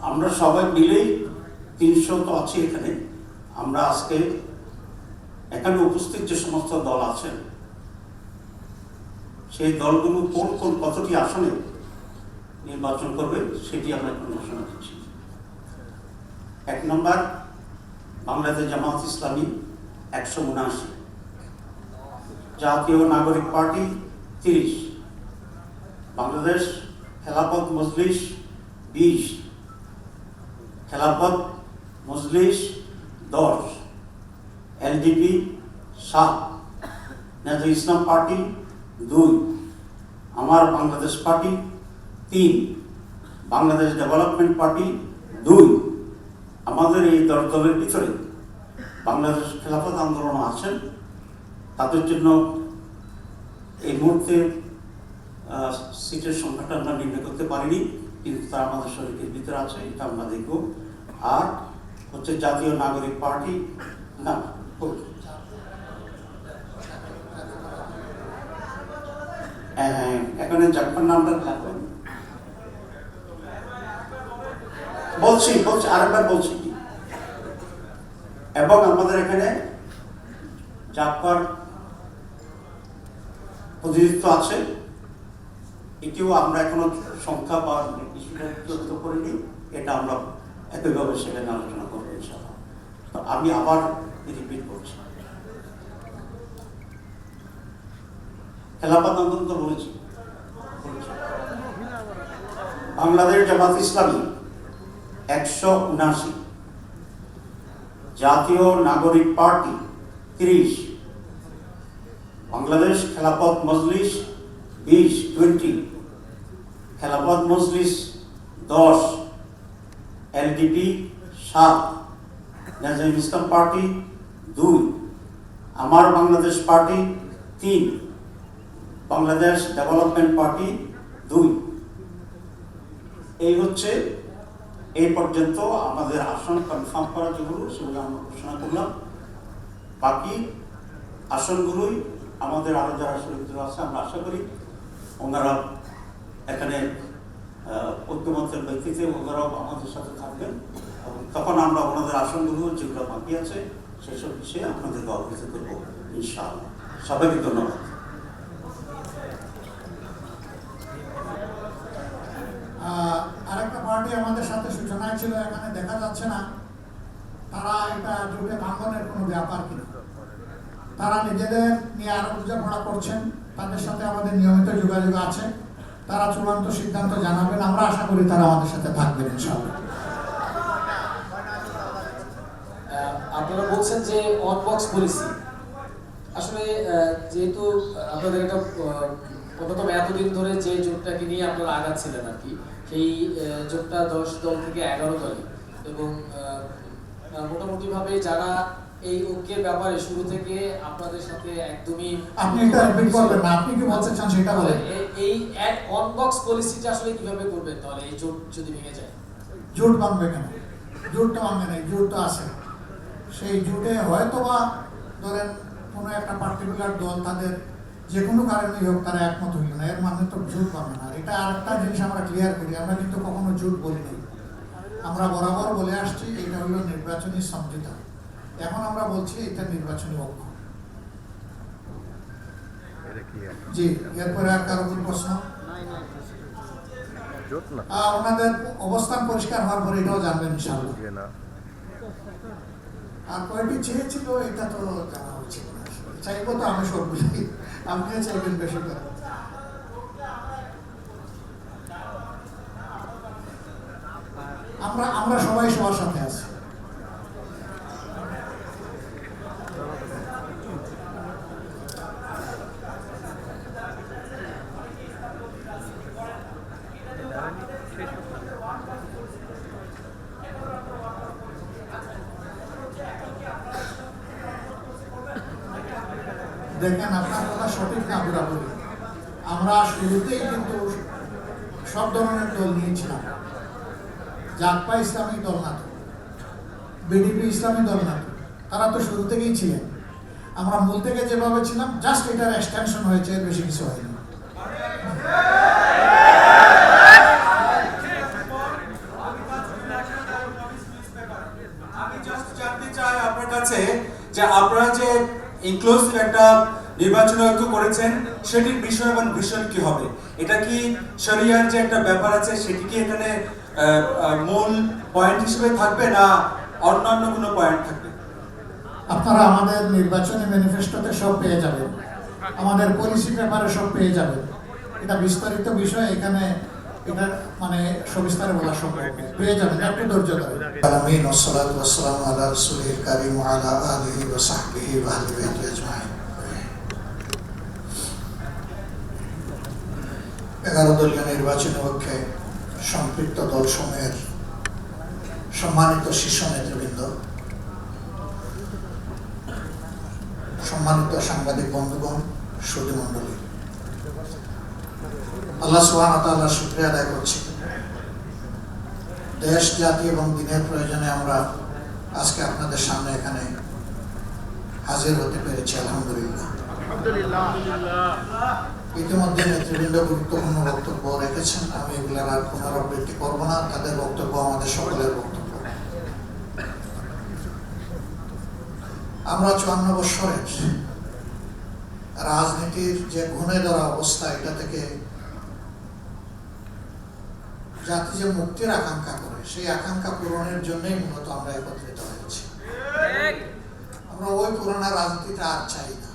আমরা সবাই মিলেই 300 তো আছি এখানে। আমরা আজকে এখানে উপস্থিত যে সমস্ত দল আছেন সেই দলগুলো কোন কোন কতটি আসনে নির্বাচন করবে সেটি আমরা এখন ঘোষণা করছি। 1 নম্বর বাংলাদেশ জামাত ইসলামী 179, জাতীয় নাগরিক party 30, Bangladesh Khelafat Majlis 20, Khelafat Majlis 10, LDP 7, nasal ইসলাম পার্টি 2, আমার Bangladesh party 3, Bangladesh development party 2। আমাদের এই দলের ভিতরে বাংলাদেশ খেলাফত আন্দোলন আছেন, তাদের জন্য এই মুহূর্তে সিটের সংখ্যাটা আমরা নির্ণয় করতে পারিনি, কিন্তু তারা আমাদের শরীরের ভিতরে আছে, এটা আমরা দেখব। আর হচ্ছে জাতীয় নাগরিক পার্টি না, এখানে জাপান নামটা লাগবেন বলছি আরেকবার বলছি। এবং আমাদের এখানে জাপার প্রতিনিধিত্ব আছে, এটিও আমরা এখনো সংখ্যা বা নির্দিষ্ট করিনি, এটা আমরা একইভাবে সেখানে আলোচনা করবো ইনশাআল্লাহ। তো আমি আবার রিপিট করছি, খেলাফত আন্দোলন তো বলেছি। বাংলাদেশ জামাত ইসলামী 179, জাতীয় নাগরিক party 30, Bangladesh Khelafat Majlis 20, Khelafat Majlis 10, LDP 7, nasal ইসলাম পার্টি 2, আমার Bangladesh party 3, Bangladesh development party 2। এই হচ্ছে এই পর্যন্ত আমাদের আসন কনফার্ম করা যেগুলো সেগুলো আমরা ঘোষণা করলাম। বাকি আসনগুলোই আমাদের আরো যারা শরীর আছে আমরা আশা করি ওনারা এখানে ঐক্যমত্যের ব্যক্তিতে ওনারাও আমাদের সাথে থাকবেন, এবং তখন আমরা ওনাদের আসনগুলো যেগুলো বাকি আছে সেসব বিষয়ে আপনাদেরকে অবহিত করবো ইনশাআল্লাহ। সবাইকে ধন্যবাদ। আরেকটা পার্টি আমাদের সাথে সূচনায় ছিল, এখানে দেখা যাচ্ছে না তারা এটা জোটে ভাঙনের কোনো ব্যাপার কিনা। তারা নিজেদের নিয়ে আরো বোঝাপড়া করছেন, তাদের সাথে আমাদের নিয়মিত যোগাযোগ আছে, তারা চূড়ান্ত সিদ্ধান্ত জানাবেন, আমরা আশা করি তারা আমাদের সাথে থাকবেন ইনশাআল্লাহ। আপনারা বলছেন যে অন বক্স পলিসি, আসলে যেহেতু আপনাদের একটা প্রথম এতদিন ধরে যে জোটটাকে নিয়ে আপনারা আগাচ্ছিলেন আর কি, সেই জোটটা 10 দল থেকে 11 দলে, এবং মোটামুটি ভাবে যারা এই ঐক্যের ব্যাপারে শুরু থেকে আপনাদের সাথে একদমই আপনি এটা রিপিট করবেন না, আপনি কি বলতে চান সেটা বলেন। এই এক অন বক্স পলিসিটা আসলে কিভাবে করবেন তাহলে এই জোট যদি ভেঙে যায়? জোট ভাঙবে কেন? জোটটা ভাঙবে না, জোট তো আছে। সেই জোটে হয়তোবা ধরেন কোনো একটা পার্টিকুলার দল তাদের যে কোনো কারণেই হোক তারা একমত হইল না, এর মানে তো জোট পাবে না। এটা আরেকটা জিনিস আমরা ক্লিয়ার করি, আমরা কিন্তু কখনো জোট বলি নাই, আমরা বরাবর বলে আসছি এটা হলো নির্বাচনী সমঝোতা। এখন আমরা বলছি এটা নির্বাচনী ঐক্য। জি, এরপরে আর কারো কোনো প্রশ্ন? ওনাদের অবস্থান পরিষ্কার হওয়ার পরে এটাও জানবেন ইনশাআল্লাহ। আর কয়টি চেয়েছিল এটা তো জানা উচিত না, চাইবো তো আমি সবগুলি, আপনিও চাইবেন বেশি করে। আমরা সবাই সবার সাথে আছি। দেখেন আপনার কথা সঠিক না পুরাপুরি। আমরা শুরুতেই কিন্তু সব ধরনের দল নিয়েছিলাম, জাকপা ইসলামী দল না তো, বিডিপি ইসলামী দল না তো, তারা তো শুরু থেকেই ছিলেন। আমরা মূল থেকে যেভাবে ছিলাম জাস্ট এটার এক্সটেনশন হয়েছে, এর বেশি কিছু হয়নি। যাচ্ছে যে আপনারা যে ইনক্লুসিভ একটা নির্বাচন ঐক্য করেছেন সেটির বিষয় এবং ভিশন কি হবে? এটা কি শরিয়ার যে একটা ব্যাপার আছে সেটি কি এখানে মূল পয়েন্ট হিসেবে থাকবে না অন্যান্য কোনো পয়েন্ট থাকবে? আপনারা আমাদের নির্বাচনী ম্যানিফেস্টোতে সব পেয়ে যাবেন, আমাদের পলিসি পেপারে সব পেয়ে যাবেন। এটা বিস্তারিত বিষয়, এখানে এটা মানে সবিস্তারে বলা সম্ভব নয়। পেয়ে যাবেন, একটু ধৈর্য ধরেন। আমিন ওয়াসসালাতু ওয়াসসালামু আলা রাসূলিল কারীম ওয়া আলা আলিহি ওয়া সাহবিহি ওয়া আহলি বাইতি আজমাইন। 11 দলীয় নির্বাচনী ঐক্যে সম্পৃক্ত দলসমূহের সম্মানিত শীর্ষ নেতৃবৃন্দ, সম্মানিত সাংবাদিক বন্ধুগণ, সুধী মণ্ডলী, আল্লাহ সুবহানাহু ওয়া তাআলার শুকরিয়া আদায় করছি। দেশ, জাতি এবং দিনের প্রয়োজনে আমরা আজকে আপনাদের সামনে এখানে হাজির হতে পেরেছি, আলহামদুলিল্লাহ। ইতিমধ্যে নেতৃবৃন্দ গুরুত্বপূর্ণ বক্তব্য রেখেছেন, আমি এগুলোর আর পুনরাবৃত্তি করবো না। তাদের বক্তব্য আমাদের সকলের বক্তব্য। আমরা 54 বৎসরের রাজনীতির যে ঘুণে ধরা অবস্থা, এটা থেকে জাতি যে মুক্তির আকাঙ্ক্ষা করে, সেই আকাঙ্ক্ষা পূরণের জন্যই মূলত আমরা একত্রিত হয়েছি। আমরা ওই পুরোনো রাজনীতিটা আর চাই না,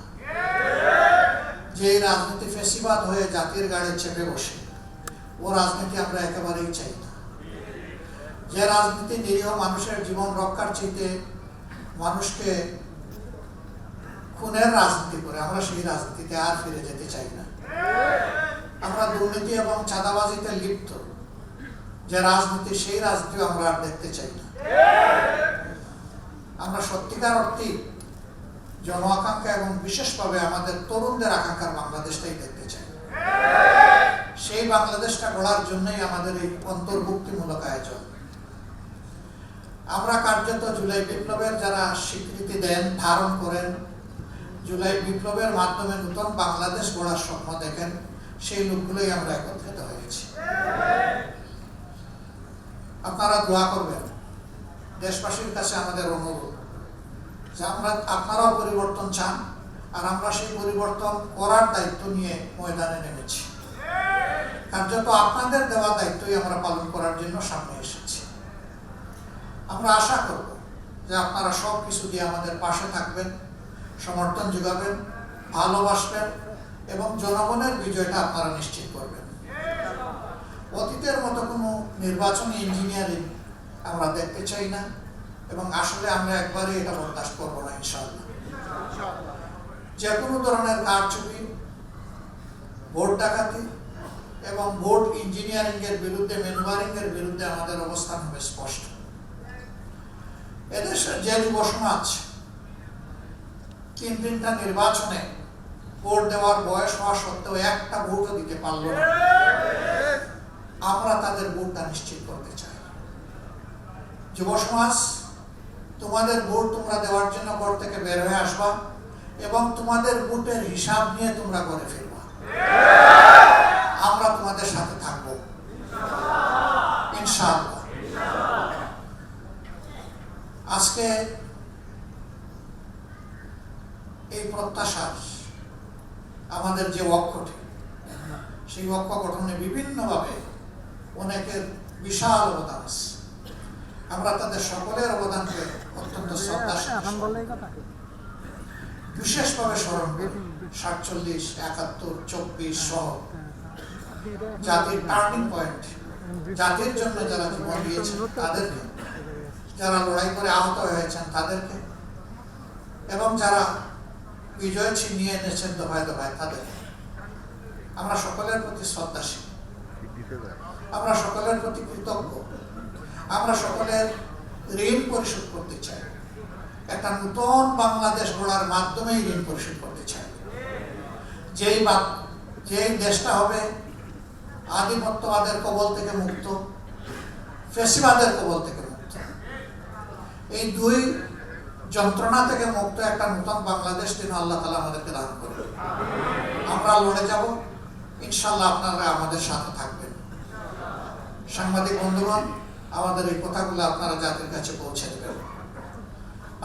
যে রাজনীতি ফেসিবাদ হয়ে জাতির গাড়ি চেপে বসে, ও রাজনীতি আমরা একেবারেই চাই না। যে রাজনীতি নিরীহ মানুষের জীবন রক্ষার চাইতে মানুষকে খুনের রাজনীতি করে, আমরা সেই রাজনীতিতে আর ফিরে যেতে চাই না। আমরা দুর্নীতি এবং চাঁদাবাজিতে লিপ্ত যে রাজনীতি, সেই রাজনীতি আমরা আর দেখতে চাই না। আমরা সত্যিকার অর্থে জন আকাঙ্ক্ষা এবং বিশেষভাবে আমাদের তরুণদের আকাঙ্ক্ষার বাংলাদেশটাই দেখতে চাই। সেই বাংলাদেশটা গড়ার জন্যই আমাদের এই অন্তর্ভুক্তিমূলক আয়োজন। আমরা কার্যত জুলাই বিপ্লবের যারা স্বীকৃতি দেন, ধারণ করেন, জুলাই বিপ্লবের মাধ্যমে নতুন বাংলাদেশ গড়ার স্বপ্ন দেখেন, সেই লোকগুলোই আমরা একত্রিত হয়েছি। আপনারা দোয়া করবেন। দেশবাসীর কাছে আমাদের অনুরোধ যে আপনারাও পরিবর্তন চান, আর আমরা সেই পরিবর্তন করার দায়িত্ব নিয়ে ময়দানে নেমেছি। কার্যত আপনাদের দেওয়া দায়িত্বই আমরা পালন করার জন্য সামনে এসেছি। আমরা আশা করব যে আপনারা সব কিছু দিয়ে আমাদের পাশে থাকবেন, সমর্থন যোগাবেন, ভালোবাসবেন এবং জনগণের বিজয়টা আপনারা নিশ্চিত করবেন। অতীতের মতো কোনো নির্বাচনী ইঞ্জিনিয়ারিং আমরা দেখতে চাই না, এবং আসলে আমরা একবারে এটা বরদাস্ত করবো না ইনশাআল্লাহ। যে কোনো ধরনের কারচুপি, ভোট ডাকাতি এবং ভোট ইঞ্জিনিয়ারিং এর বিরুদ্ধে, ম্যানুভারিং এর বিরুদ্ধে আমাদের অবস্থান হবে স্পষ্ট। এদেশের যে যুব সমাজ 3টা নির্বাচনে ভোট দেওয়ার বয়স হওয়া সত্ত্বেও একটা ভোটও দিতে পারল না, আমরা তাদের ভোটটা নিশ্চিত করতে চাই। যুব সমাজ, তোমাদের ভোট তোমরা দেওয়ার জন্য ঘর থেকে বের হয়ে আসবা এবং তোমাদের ভোটের হিসাব নিয়ে তোমরা করে ফিরবা। আমরা তোমাদের সাথে থাকবো ইনশাআল্লাহ। আজকে এই প্রত্যাশার আমাদের যে অক্ষটি, সেই অক্ষ গঠনে বিভিন্নভাবে অনেকের বিশাল অবদান আছে। আমরা তাদের সকলের অবদানকে অত্যন্ত শ্রদ্ধার সাথে বিশেষভাবে স্মরণ করি। 47, 71, 24 সহ জাতির টার্নিং পয়েন্ট, জাতির জন্য যারা জীবন দিয়েছেন তাদেরকে, যারা লড়াই করে আহত হয়েছেন তাদেরকে, এবং যারা বিজয় ছিনিয়ে এনেছেন দফায় দফায় তাদেরকে আমরা সকলের প্রতি শ্রদ্ধাশীল, আমরা সকলের প্রতি কৃতজ্ঞ। আমরা সকলের ঋণ পরিশোধ করতে চাই, একটা নতুন বাংলাদেশ গড়ার মাধ্যমেই ঋণ পরিশোধ করতে চাই। যেই দেশটা হবে আধিপত্যবাদের কবল থেকে মুক্ত, ফ্যাসিবাদের কবল থেকে মুক্ত, এই দুই যন্ত্রণা থেকে মুক্ত একটা নতুন বাংলাদেশ যেন আল্লাহ তাআলা আমাদেরকে দান করে। আমরা লড়ে যাব ইনশাআল্লাহ, আপনারা আমাদের সাথে থাকবেন। সাংবাদিক বন্ধুগণ, আমাদের এই কথাগুলো আপনারা জাতির কাছে পৌঁছে দেবেন।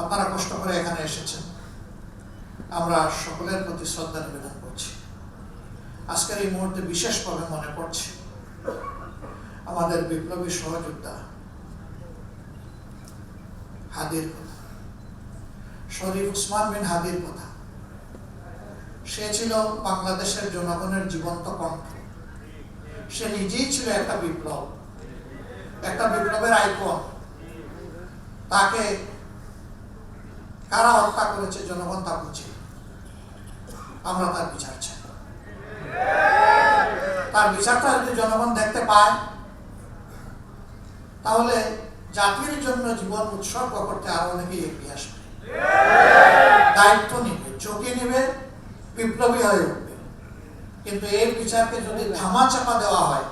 আপনারা কষ্ট করে এখানে এসেছেন, আমরা সকলের প্রতি শ্রদ্ধা নিবেদন করছি। আজকের এই মুহূর্তে বিশেষভাবে মনে পড়ছে আমাদের বিপ্লবী সহযোদ্ধা হাদির কথা, শরীফ উসমান বিন হাদির কথা। সে ছিল বাংলাদেশের জনগণের জীবন্ত কণ্ঠ। সে নিজেই ছিল একটা বিপ্লব, একটা বিপ্লবের আইকন। তাকে কারা হত্যা করেছে জনগণ তা বুঝে। আমরা তার বিচার চাই। তার বিচারটা যদি জনগণ দেখতে পায়, তাহলে জাতির জন্য জীবন উৎসর্গ করতে আরো অনেকেই এগিয়ে আসবে, দায়িত্ব নিবে, ঝুঁকি নিবে, বিপ্লবী হয়ে উঠবে। কিন্তু এই বিচারকে যদি ধামা চাপা দেওয়া হয়,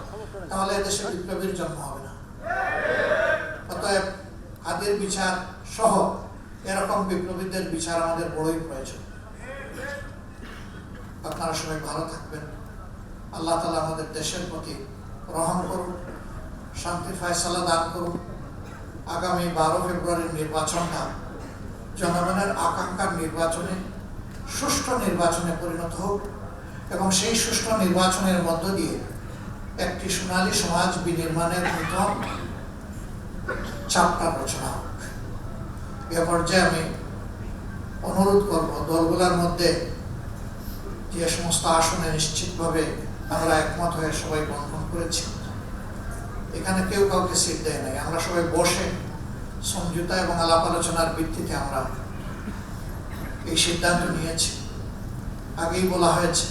তাহলে দেশে বিপ্লবীর জন্ম হবে না। অতএব হাদির বিচার সহ এরকম বিপ্লবীদের বিচার আমাদের বড়ই প্রয়োজন। আপনারা সবাই ভালো থাকবেন। আল্লাহ তাআলা আমাদের দেশের প্রতি রহম করুন, শান্তির ফয়সালা দান করুন। আগামী 12 ফেব্রুয়ারির নির্বাচনটা জনগণের আকাঙ্ক্ষার নির্বাচনে, সুষ্ঠু নির্বাচনে পরিণত হোক এবং সেই সুষ্ঠু নির্বাচনের মধ্য দিয়ে একটি সোনালী সমাজ বিনির্মাণের নতুন চাপটা রচনা হোক। এ পর্যায়ে আমি অনুরোধ করব, দলগুলোর মধ্যে যে সমস্ত আসনে নিশ্চিতভাবে আমরা একমত হয়ে সবাই বন্ধন করেছি, এখানে কেউ কাউকে সিট দেয় নাই। আমরা সবাই বসে সমঝোতা এবং আলাপ আলোচনার ভিত্তিতে আমরা এই সিদ্ধান্ত নিয়েছি। আগেই বলা হয়েছে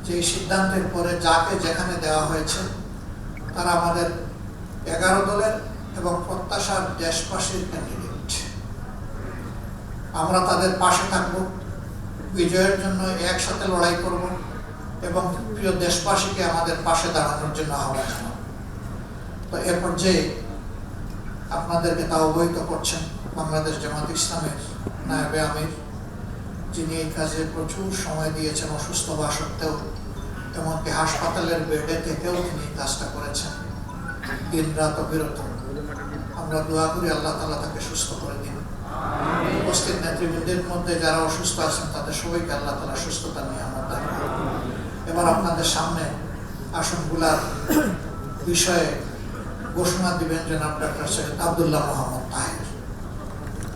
যে এই সিদ্ধান্তের পরে যাকে যেখানে দেওয়া হয়েছে তারা আমাদের 11 দলের এবং প্রত্যাশার দেশবাসীর ক্যান্ডিডেট। আমরা তাদের পাশে থাকব, বিজয়ের জন্য একসাথে লড়াই করব এবং প্রিয় দেশবাসীকে আমাদের পাশে দাঁড়ানোর জন্য আহ্বান জানাবো। তো এ পর্যায়ে আপনাদেরকে তা অবহিত করছেন বাংলাদেশ জামাত ইসলামের নায়েবে আমির, যিনি এই কাজে প্রচুর সময় দিয়েছেন, অসুস্থ হওয়া সত্ত্বেও, এমনকি হাসপাতালের বেডে থেকেও তিনি কাজটা করেছেন, দিন রাত অবিরত। আমরা দোয়া করি আল্লাহ তাআলা তাকে সুস্থ করে দিন। উপস্থিত নেতৃবৃন্দের মধ্যে যারা অসুস্থ আছেন তাদের সবাইকে আল্লাহ তাআলা সুস্থতা নিয়ে আমার দান করুন। এবার আপনাদের সামনে আসনগুলার বিষয়ে ঘোষণা দিবেন জনাব ডক্টর সৈয়দ আব্দুল্লাহ মোহাম্মদ তাহের।